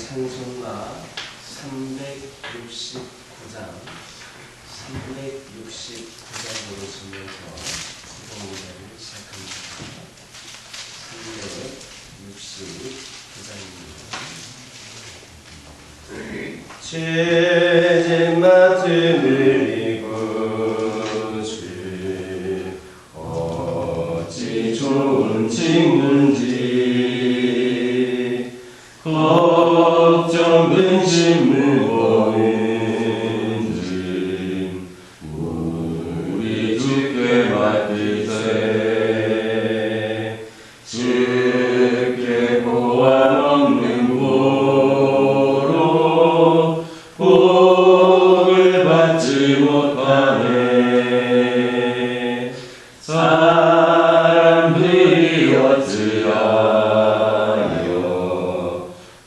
찬송가 369장 369장으로 쓰면서 기도문을 시작합니다. 369장입니다. 죄 맡음을 이고주 어찌 좋은 친구인지 걱정 근심을 보이는 우리 주께 맡기세. 주께 보안 없는 보로 복을 받지 못하네. 사람들이 어찌하여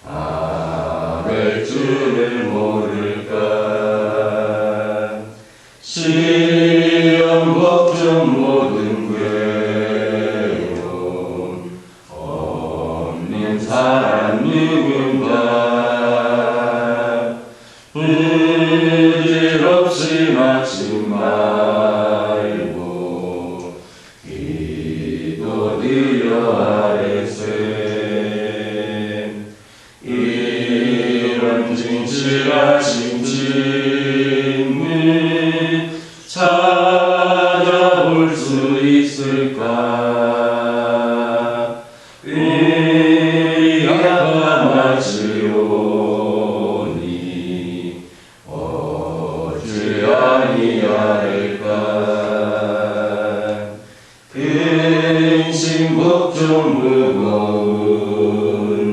악을 줄을 모를까. 시험 걱정 모든 괴로움 없는 사람 누군가. 부질없이 막지 말고 기도드려 아뢰세. 이런 진실하신 주님을 찾아볼 수 있을까. 의가 마시오니 어찌 아니할까. 근심 걱정 무거운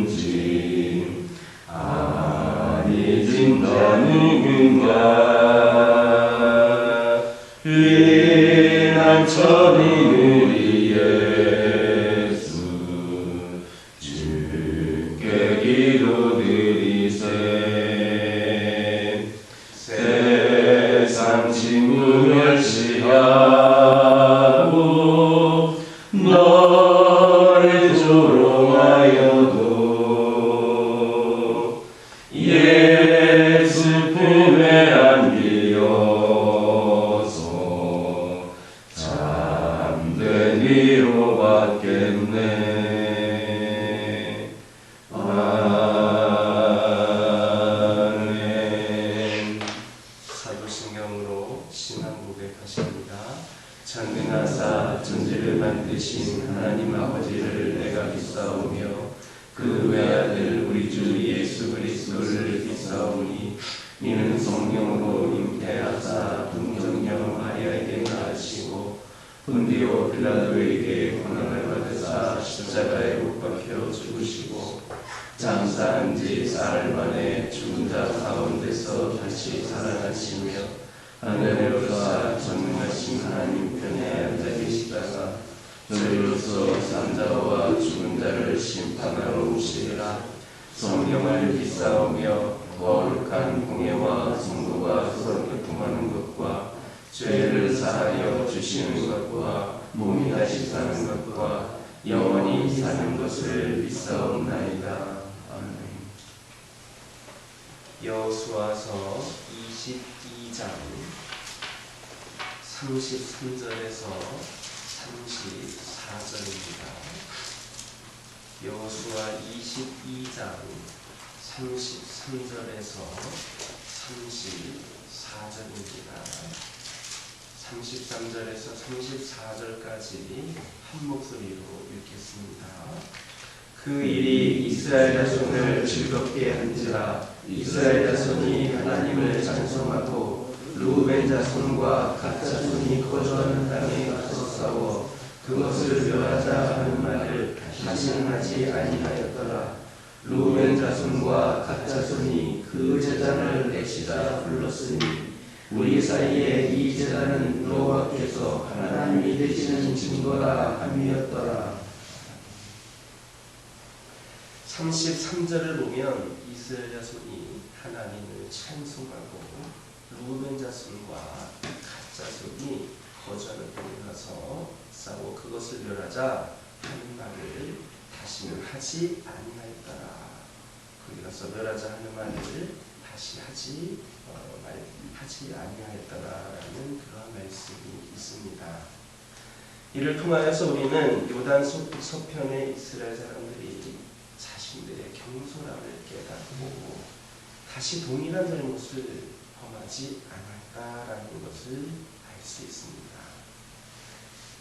짐 아니 진다 누군가. 위난처럼 우리 예수 주께 기도드리세. 세상 친구 멸시하고 너를 조롱하여도 예수 품에 안기어서 참된 위로받겠네. 아멘. 사도신경으로 신앙 고백하십니다. 전능하사 천지를 만드신 하나님 아버지를 내가 믿사오며 그 외아들 우리 주 예수 그리스도를 믿사오니 이는 성령으로 잉태하사 동정녀 마리아에게 낳으시고 본디오 빌라도에게 고난을 받으사 십자가에 못 박혀 죽으시고 장사한 지 사흘 만에 죽은 자 가운데서 다시 살아나시며 하늘에 오르사 전능하신 하나님 편에 앉아 계시다가 저희로서 산자와 죽은 자를 심판하러 오시리라. 성령을 믿사오며 거룩한 공예와 성도가 서로 교통하는 것과 죄를 사하여 주시는 것과 몸이 다시 사는 것과 영원히 사는 것을 믿사옵나이다. 아멘. 여호수아서 22장 33절에서 34절입니다. 여호수아 22장 33절에서 34절입니다. 33절에서 34절까지 한 목소리로 읽겠습니다. 그 일이 이스라엘 자손을 즐겁게 한지라. 이스라엘 자손이 하나님을 찬송하고 루벤 자손과 갓 자손이 거주하는 땅에 가서 싸워 그것을 멸하자 하는 말을 다시는 하지 아니하였더라. 루벤 자손과 갓 자손이 그 제단을 내시다 불렀으니 우리 사이에 이 제단은 여호와께서 하나님이 되시는 증거라 함이었더라. 33절을 보면 이스라엘 자손이 하나님을 찬송하고 루벤 자손과 갓 자손이 거주하는 땅에 가서 싸워 그것을 멸하자 하는 말을 다시는 하지 아니하였더라. 거기 가서 멸하자 하는 말을 다시 하지 아니하였더라라는 그런 말씀이 있습니다. 이를 통하여서 우리는 요단 서편의 이스라엘 사람들이 자신들의 경솔함을 깨닫고 다시 동일한 잘못을 범하지 않았다라는 것을 알 수 있습니다.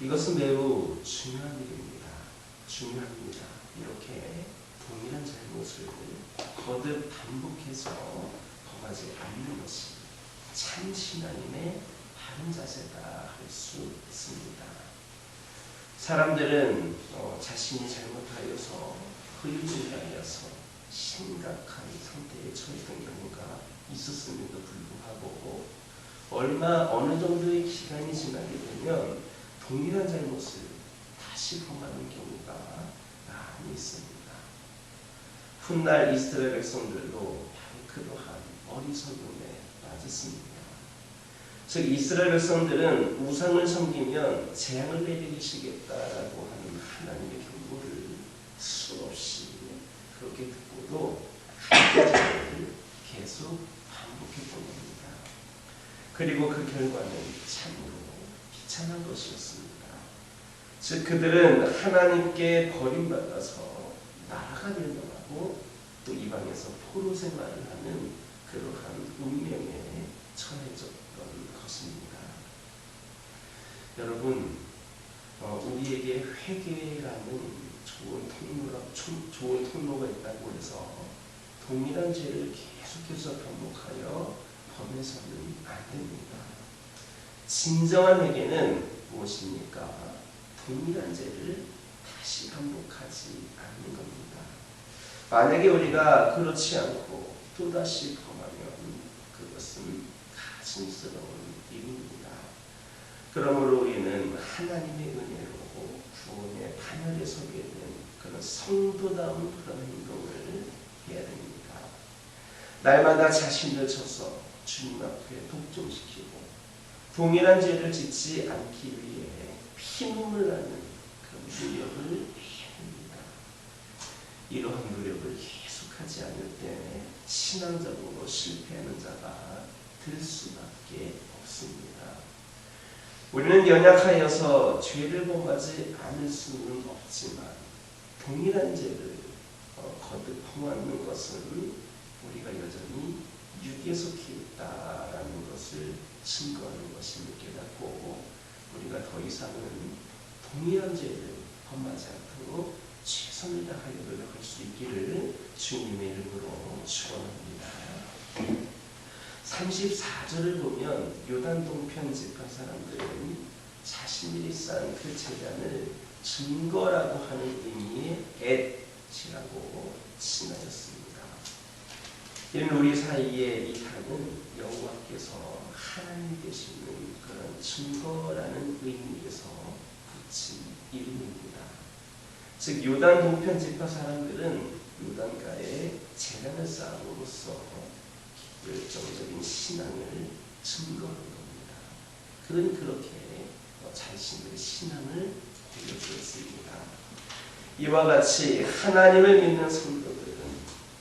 이것은 매우 중요한 일입니다. 중요합니다. 이렇게 동일한 잘못을 거듭 반복해서 범하지 않는 것이 참 신앙인의 바른 자세다 할 수 있습니다. 사람들은 자신이 잘못하여서 흐리무리하여서 심각한 상태에 처했던 경우가 있었음에도 불구하고 어느 정도의 기간이 지나게 되면 동일한 잘못을 다시 범하는 경우가 많이 있습니다. 훗날 이스라엘 백성들도 바로 그러한 어리석음에 빠졌습니다. 즉 이스라엘 백성들은 우상을 섬기면 재앙을 내리시겠다라고 하는 하나님의 경고를 수없이 그렇게 듣고도 그 계속 반복했던 겁니다. 그리고 그 결과는 참으로 비참한 것이었습니다. 즉 그들은 하나님께 버림받아서 나라가 멸망하고 또 이방에서 포로 생활을 하는 그러한 운명에 처해졌던 것입니다. 여러분, 우리에게 회개라는 좋은 통로가 있다고 해서 동일한 죄를 계속해서 반복하여 범해서는 안 됩니다. 진정한 회개는 무엇입니까? 동일한 죄를 다시 반복하지 않는 겁니다. 만약에 우리가 그렇지 않고 또다시 범하면 그것은 가증스러운 일입니다. 그러므로 우리는 하나님의 은혜로 구원의 판결에 서게 된 그런 성도다운 그런 행동을 해야 됩니다. 날마다 자신을 쳐서 주님 앞에 독점시키고 동일한 죄를 짓지 않기 위해 피눈물 나는 그런 노력을 해야 합니다. 이러한 노력을 계속하지 않을 때 신앙적으로 실패하는 자가 될 수밖에 없습니다. 우리는 연약하여서 죄를 범하지 않을 수는 없지만 동일한 죄를 거듭 범하는 것은 우리가 여전히 육에 속해 있다라는 것을 증거하는 것임을 깨닫고 우리가 더 이상은 동일한 죄를 범하지 않도록 최선을 다하여 노력할 수 있기를 주님의 이름으로 축원합니다. 34절을 보면 요단 동편 지파 사람들은 자신들이 쌓은 그 제단을 증거라고 하는 의미의 엣이라고 칭하였습니다. 이는 우리 사이에 이 단은 여호와께서 하나님 되시는 그런 증거라는 의미에서 붙인 이름입니다. 즉 요단 동편 지파 사람들은 요단가에 제단을 쌓음으로써 결정적인 신앙을 증거하는 겁니다. 그는 그렇게 자신들의 신앙을 보여주었습니다. 이와 같이 하나님을 믿는 성도들은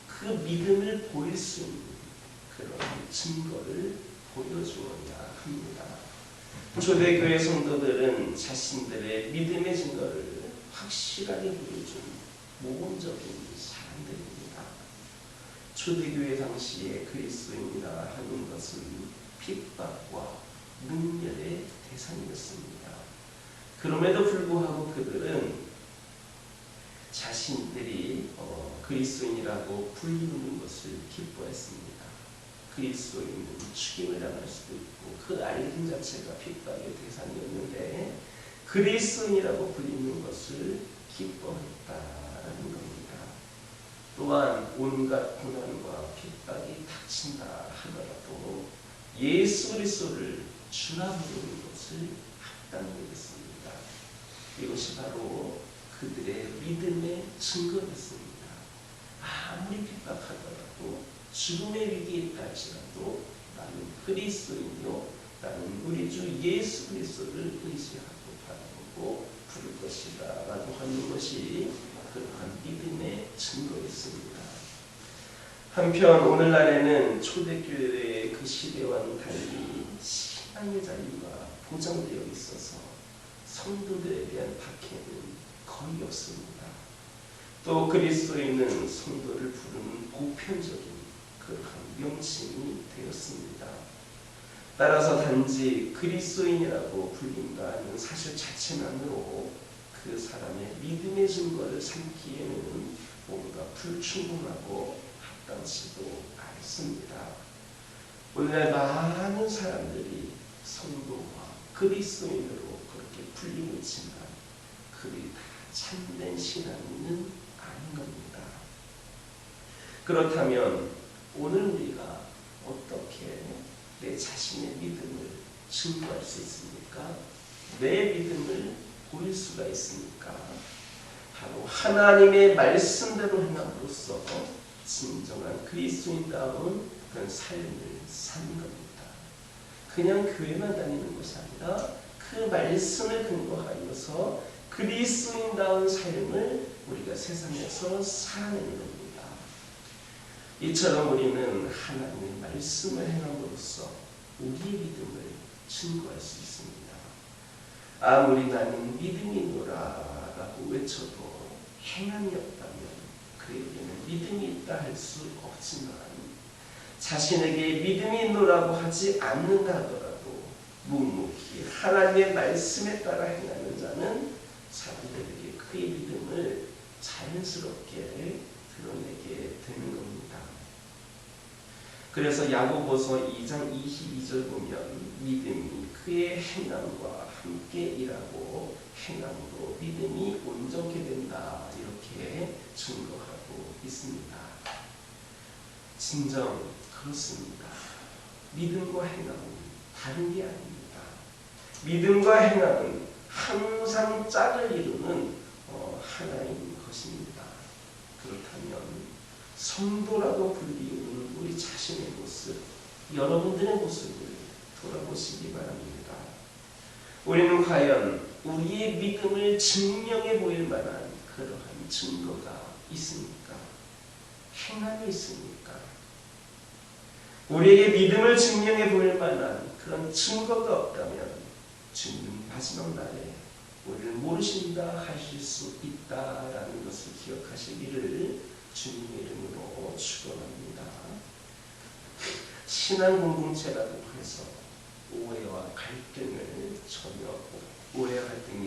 그 믿음을 보일 수 있는 그런 증거를 보여주어야 합니다. 초대교회 성도들은 자신들의 믿음의 증거를 확실하게 보여준 모범적인 사람들입니다. 초대교회 당시에 그리스도인이라 하는 것은 핍박과 능멸의 대상이었습니다. 그럼에도 불구하고 그들은 자신들이 그리스도인이라고 불리는 것을 기뻐했습니다. 그리스도인은 죽임을 당할 수도 있고 그 알림 자체가 핍박의 대상이었는데 그리스도인이라고 불리는 것을 기뻐했다라는 겁니다. 또한 온갖 고난과 핍박이 닥친다 하더라도 예수 그리스도를 주라 부르는 것을 합당하겠습니다. 이것이 바로 그들의 믿음의 증거였습니다. 아무리 핍박하더라도 죽음의 위기에 있다 할지라도 나는 그리스도이요 나는 우리 주 예수 그리스도를 의지하고 바라보고 부를 것이다 라고 하는 것이 그러한 믿음의 증거였습니다. 한편 오늘날에는 초대교회의 그 시대와는 달리 신앙의 자유가 보장되어 있어서 성도들에 대한 박해는 거의 없습니다. 또 그리스도인은 성도를 부르는 보편적인 그러한 명칭이 되었습니다. 따라서 단지 그리스도인이라고 불린다는 사실 자체만으로 그 사람의 믿음의 증거를 삼기에는 뭔가 불충분하고 합당치도 않습니다. 오늘날 많은 사람들이 성도와 그리스도인으로 그렇게 불리고 있지만 그들이 다 참된 신앙인은 아닌 겁니다. 그렇다면 오늘 우리가 어떻게 내 자신의 믿음을 증거할 수 있습니까? 내 믿음을 보일 수가 있습니까? 바로 하나님의 말씀대로 행함으로써 진정한 그리스도인다운 그런 삶을 사는 겁니다. 그냥 교회만 다니는 것이 아니라 그 말씀을 근거하여서 그리스도인다운 삶을 우리가 세상에서 살아내는 겁니다. 이처럼 우리는 하나님의 말씀을 행함으로써 우리의 믿음을 증거할 수 있습니다. 아무리 나는 믿음이 있노라라고 외쳐도 행함이 없다면 그에게는 믿음이 있다 할 수 없지만 자신에게 믿음이 있노라고 하지 않는다 하더라도 묵묵히 하나님의 말씀에 따라 행하는 자는 사람들에게 그의 믿음을 자연스럽게 드러내게 되는 겁니다. 그래서 야고보서 2장 22절 보면 믿음이 그의 행함과 함께 일하고 행함으로 믿음이 온전케 된다 이렇게 증거하고 있습니다. 진정 그렇습니다. 믿음과 행함은 다른 게 아닙니다. 믿음과 행함은 항상 짝을 이루는 하나인 것입니다. 그렇다면 성도라고 불리우는 우리 자신의 모습, 여러분들의 모습을 돌아보시기 바랍니다. 우리는 과연 우리의 믿음을 증명해 보일 만한 그러한 증거가 있습니까? 행함이 있습니까? 우리에게 믿음을 증명해 보일 만한 그런 증거가 없다면 주님 마지막 날에 우리를 모르신다 하실 수 있다라는 것을 기억하시기를 주님의 이름으로 축원합니다. 신앙 공동체라고 해서 오해와 갈등이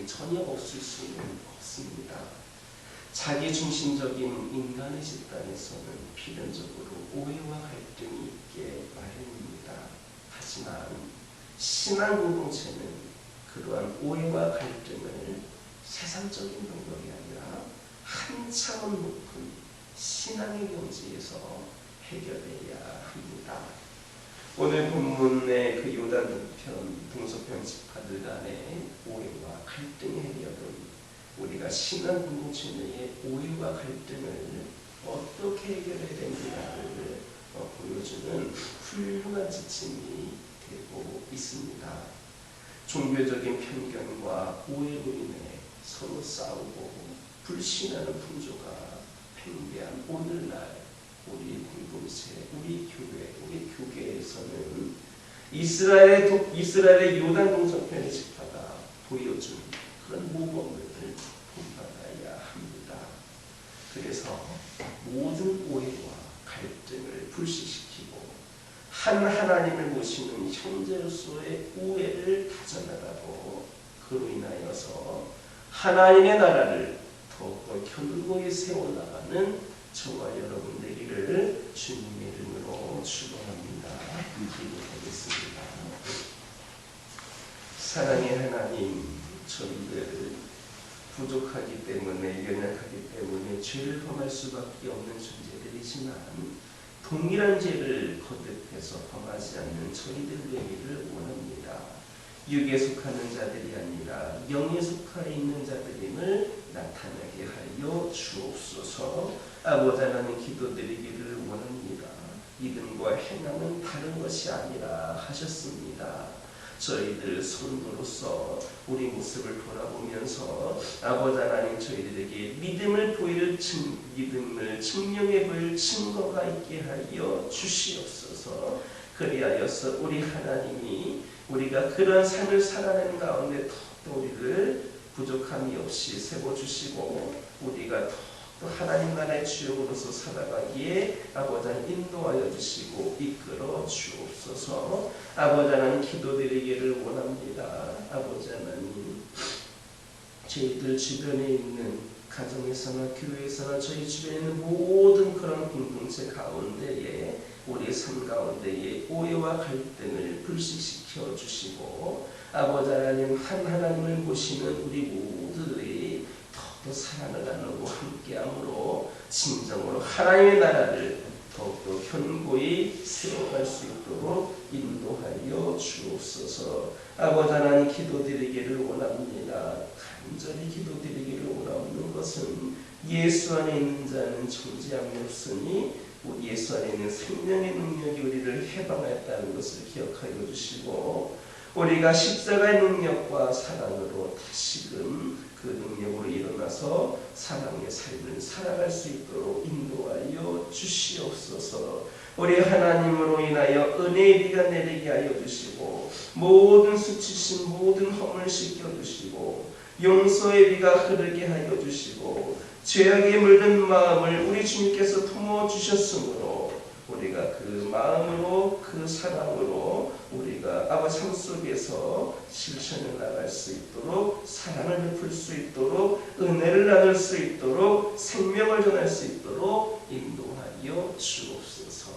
전혀 없을 수는 없습니다. 자기 중심적인 인간의 집단에서는 필연적으로 오해와 갈등이 있게 마련입니다. 하지만 신앙 공동체는 그러한 오해와 갈등을 세상적인 방법이 아니라 한참은 높은 신앙의 경지에서 해결해야 합니다. 오늘 본문의 그 요단 동서편 지파들 간의 오해와 갈등의 해결은 우리가 신앙 공동체 내의 오해와 갈등을 어떻게 해결해야 되는가를 보여주는 훌륭한 지침이 되고 있습니다. 종교적인 편견과 오해로 인해 서로 싸우고 불신하는 풍조가 팽배한 오늘날 우리 공동체, 우리 교회, 우리 교계에서는 이스라엘의 요단 동서편의 지파가 보여준 그런 모범을 본받아야 합니다. 그래서 모든 오해와 갈등을 불식시키고 한 하나님을 모시는 형제로서의 우애를 다져나가고 그로 인하여서 하나님의 나라를 더욱더 견고히 세워나가는 저와 여러분 되기를 주님의 이름으로 축원합니다. 기도하겠습니다. 사랑의 하나님, 저희들 부족하기 때문에 연약하기 때문에 죄를 범할 수밖에 없는 존재들이지만 동일한 죄를 거듭해서 범하지 않는 저희들 되기를 원합니다. 육에 속하는 자들이 아니라 영에 속하여 있는 자들임을 나타나게 하여 주옵소서. 아버지 하나님 기도드리기를 원합니다. 믿음과 행함은 다른 것이 아니라 하셨습니다. 저희들 성도로서 우리 모습을 돌아보면서 아버지 하나님 저희들에게 믿음을 증명해 보일 증거가 있게 하여 주시옵소서. 그리하여서 우리 하나님이 우리가 그런 삶을 살아내는 가운데 더욱더 우리를 부족함이 없이 세워주시고 우리가 또 하나님 나라의 주역으로서 살아가기에 아버지 하나님 인도하여 주시고 이끌어 주옵소서. 아버지 하나님 기도드리기를 원합니다. 아버지 하나님 저희들 주변에 있는 가정에서나 교회에서나 저희 주변에 있는 모든 그런 공동체 가운데에 우리의 삶 가운데에 오해와 갈등을 불식시켜 주시고 아버지 하나님 한 하나님을 모시는 우리 모두의 더욱더 사랑을 나누고 함께함으로 진정으로 하나님의 나라를 더욱더 견고히 세워갈 수 있도록 인도하여 주옵소서. 아버지 하나님 기도드리기를 원합니다. 간절히 기도드리기를 원하는 것은 예수 안에 있는 자는 존재함이 없으니 예수 안에 있는 생명의 능력이 우리를 해방했다는 것을 기억하여 주시고 우리가 십자가의 능력과 사랑으로 다시금 그 능력으로 일어나서 사랑의 삶을 살아갈 수 있도록 인도하여 주시옵소서. 우리 하나님으로 인하여 은혜의 비가 내리게 하여 주시고 모든 수치심 모든 허물 씻겨주시고 용서의 비가 흐르게 하여 주시고 죄악에 물든 마음을 우리 주님께서 품어주셨으므로 우리가 그 마음으로 그 사랑으로 우리가 아버지 삶 속에서 실천해 나갈 수 있도록 사랑을 베풀 수 있도록 은혜를 나눌 수 있도록 생명을 전할 수 있도록 인도하여 주옵소서.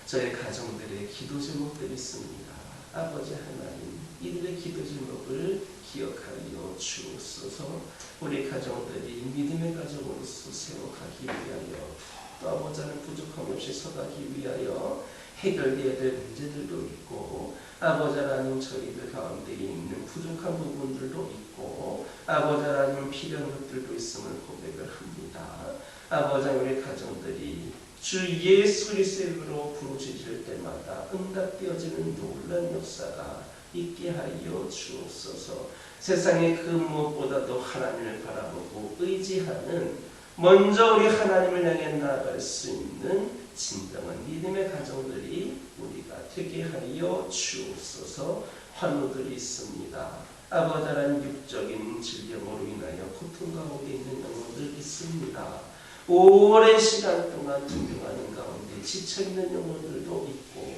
저희 가정들의 기도 제목들이 있습니다. 아버지 하나님 이들의 기도 제목을 기억하여 주옵소서. 우리 가정들이 믿음의 가정으로서 세워가기 위하여 또 아버지 하나님 부족함 없이 서가기 위하여 해결되어야 될 문제들도 있고 아버지 하나님 저희들 가운데 있는 부족한 부분들도 있고 아버지 하나님 필요한 것들도 있음을 고백을 합니다. 아버지 하나님 우리 가정들이 주 예수 그리스도로 부르짖을 때마다 응답되어지는 놀라운 역사가 있게 하여 주옵소서. 세상에 그 무엇보다도 하나님을 바라보고 의지하는 먼저 우리 하나님을 향해 나아갈 수 있는 진정한 믿음의 가정들이 우리가 되게 하여 주옵소서. 환우들이 있습니다. 아버지 하나님 육적인 질병으로 인하여 고통 가운데 있는 영혼들 있습니다. 오랜 시간 동안 등등하는 가운데 지쳐있는 영혼들도 있고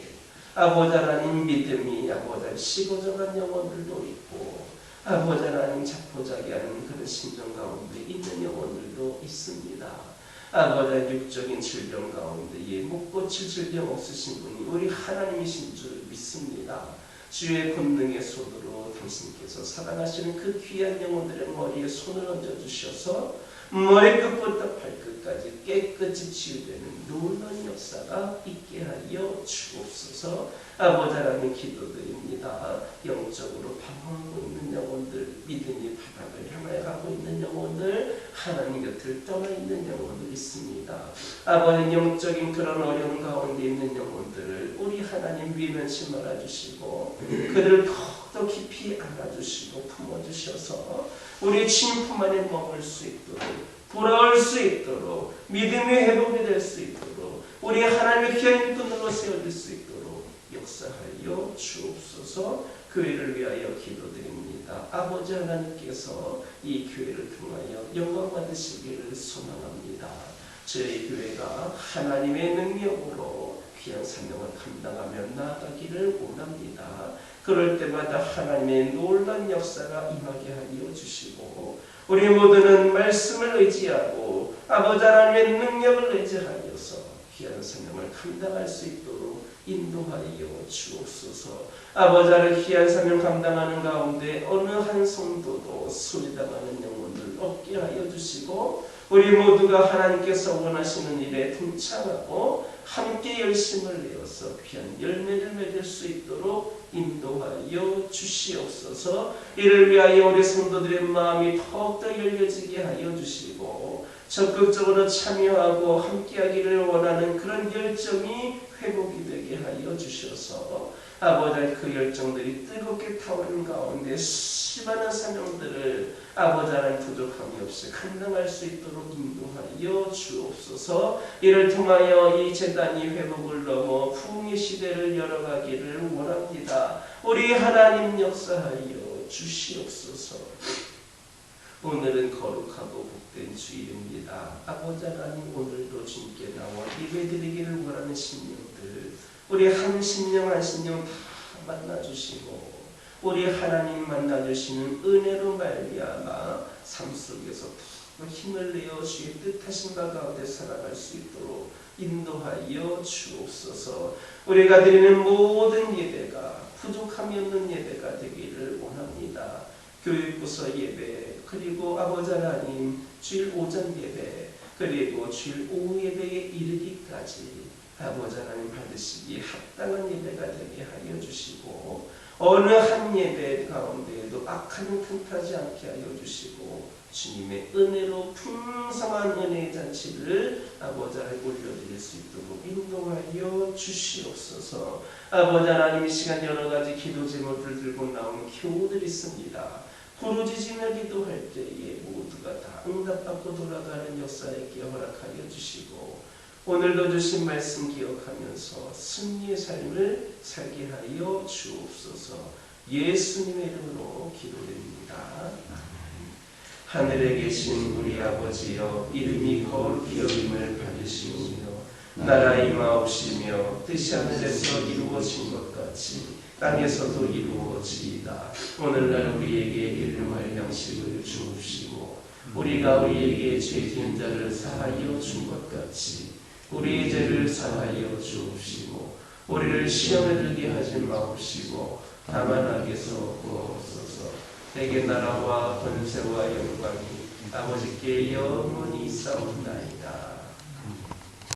아버지 하나님 믿음이 아버지 하나님 식어져간 영혼들도 있고 아버지 하나님 자포자기하는 그런 심정 가운데 있는 영혼들도 있습니다. 아버지 하나님 육적인 질병 가운데 못 고칠 질병 없으신 분이 우리 하나님이신 줄 믿습니다. 주의 권능의 손으로 당신께서 사랑하시는 그 귀한 영혼들의 머리에 손을 얹어주셔서 머리끝부터 발끝까지 깨끗이 치유되는 놀라운 역사가 있게 하여 주옵소서. 아버지 하나님 기도드립니다. 영적으로 방황하고 있는 영혼들, 믿음의 바닥을 향하여 가고 있는 영혼들, 하나님 곁을 떠나 있는 영혼들 있습니다. 아버지 영적인 그런 어려움 가운데 있는 영혼들을 우리 하나님 위면치 말아주시고 그들을 더욱더 깊이 안아주시고 품어주셔서 우리 주님 품 안에 머물 수 있도록 돌아올 수 있도록 믿음이 회복이 될 수 있도록 우리 하나님의 귀한 끈으로 세워질 수 있도록 역사하여 주옵소서. 교회를 위하여 기도드립니다. 아버지 하나님께서 이 교회를 통하여 영광 받으시기를 소망합니다. 저희 교회가 하나님의 능력으로 귀한 사명을 감당하며 나아가기를 원합니다. 그럴 때마다 하나님의 놀라운 역사가 임하게 하여 주시고 우리 모두는 말씀을 의지하고 아버지 하나님의 능력을 의지하여서 귀한 사명을 감당할 수 있도록 인도하여 주옵소서. 아버지 하나님 귀한 사명 감당하는 가운데 어느 한 성도도 소리당하는 영혼을 없게 하여 주시고 우리 모두가 하나님께서 원하시는 일에 동참하고 함께 열심을 내어서 귀한 열매를 맺을 수 있도록 인도하여 주시옵소서. 이를 위하여 우리 성도들의 마음이 더욱더 열려지게 하여 주시고 적극적으로 참여하고 함께하기를 원하는 그런 열정이 회복이 되게 하여 주셔서 아버지 그 열정들이 뜨겁게 타오르는 가운데 수많은 사명들을 아버지 하나님 부족함이 없이 감당할 수 있도록 인도하여 주옵소서. 이를 통하여 이 재단이 회복을 넘어 부흥의 시대를 열어가기를 원합니다. 우리 하나님 역사하여 주시옵소서. 오늘은 거룩하고 복된 주일입니다. 아버지 하나님 오늘도 주님께 나와 예배드리기를 원하는 심령들 우리 한 심령 한 심령 다 만나주시고 우리 하나님 만나주시는 은혜로 말미암아 삶 속에서 더 힘을 내어 주의 뜻하신 바 가운데 살아갈 수 있도록 인도하여 주옵소서. 우리가 드리는 모든 예배가 부족함이 없는 예배가 되기를 원합니다. 교육부서 예배 그리고 아버지 하나님 주일 오전 예배 그리고 주일 오후 예배에 이르기까지 아버지 하나님 받으시기 합당한 예배가 되게 하여 주시고 어느 한 예배 가운데에도 악한 틈타지 않게 하여 주시고 주님의 은혜로 풍성한 은혜의 잔치를 아버지 하나님 올려드릴 수 있도록 인도하여 주시옵소서. 아버지 하나님 이 시간 여러가지 기도 제목을 들고 나오는 교우들이 있습니다. 부르짖으며 기도할 때에 모두가 다 응답받고 돌아가는 역사에게 허락하여 주시고 오늘도 주신 말씀 기억하면서 승리의 삶을 살게 하여 주옵소서. 예수님의 이름으로 기도드립니다. 하늘에 계신 우리 아버지여 이름이 거룩히 여김을 받으시오며 나라 임하옵시며 뜻이 하늘에서 이루어진 것 같이 땅에서도 이루어지이다. 오늘날 우리에게 일용할 양식을 주옵시고 우리가 우리에게 죄 지은 자를 사하여 준 것 같이 우리의 죄를 사하여 주옵시고 우리를 시험에 들게 하지 마옵시고 다만 악에서 구하옵소서. 내게 나라와 권세와 영광이 아버지께 영원히 있사옵나이다.